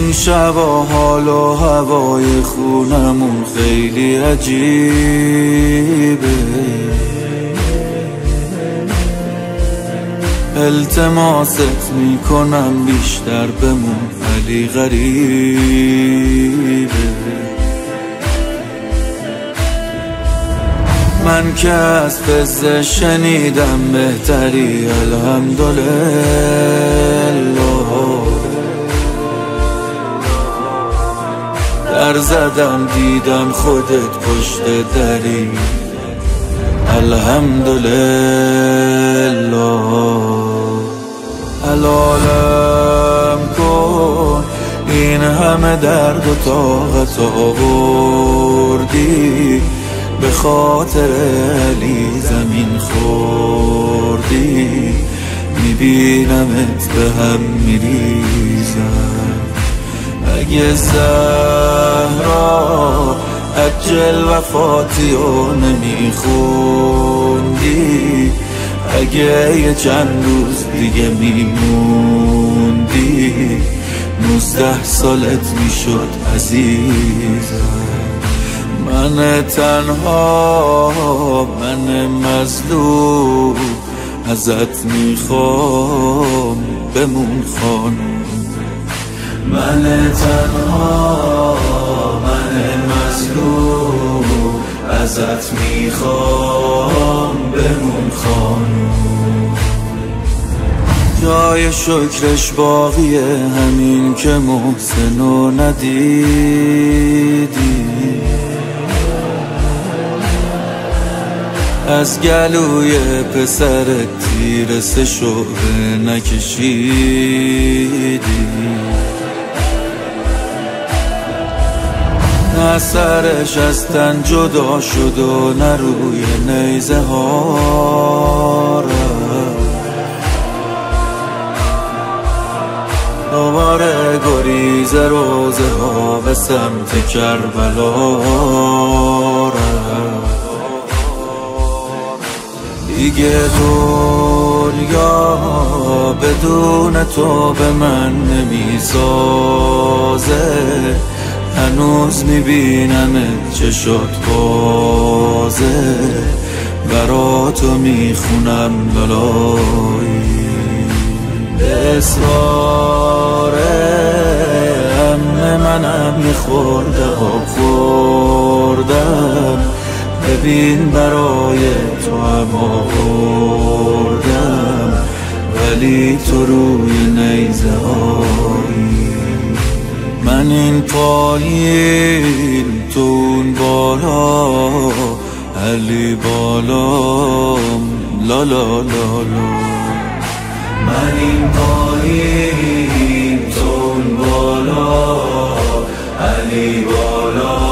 این شبا حال و هوای خونمون خیلی عجیبه. التماست میکنم بیشتر بمون ولی غریبه. من که از فزه شنیدم بهتری الحمدلله. در زدم دیدم خودت پشت دری الحمدلله. حلالم کن این همه درد و طاقت آوردی، به خاطر علی زمین خوردی. میبینمت به هم میریزم. اگه زهرا عجل وفاتی رو نمیخوندی، اگه یه چند روز دیگه میموندی 19 سالت میشد عزیزم. من تنها، من مظلوم، ازت میخوام بمون خانم. من تنها، من مظلوم، ازت میخوام بمون خانم. جای شکرش باقیه همین که محسنو ندیدی، از گلوی پسر تیر سه شعبه نکشیدی. نه سرش از تن جدا شد و نه روی نیزه ها دوباره گریز روزه ها به سمت کربلا. دیگه دنیا بدون تو به من نمیسازه. هنوز میبینم چه شد بازه، برا تو میخونم لالایی. به اصرار عمه منم یه خورده ها خوردم، ببین برای تو هم آوردم، ولی تو روی نیزه هایی. من این پایین تو اون بالا، علی بالام لا لا لا لا. من این پایین تو اون بالا، علی بالام.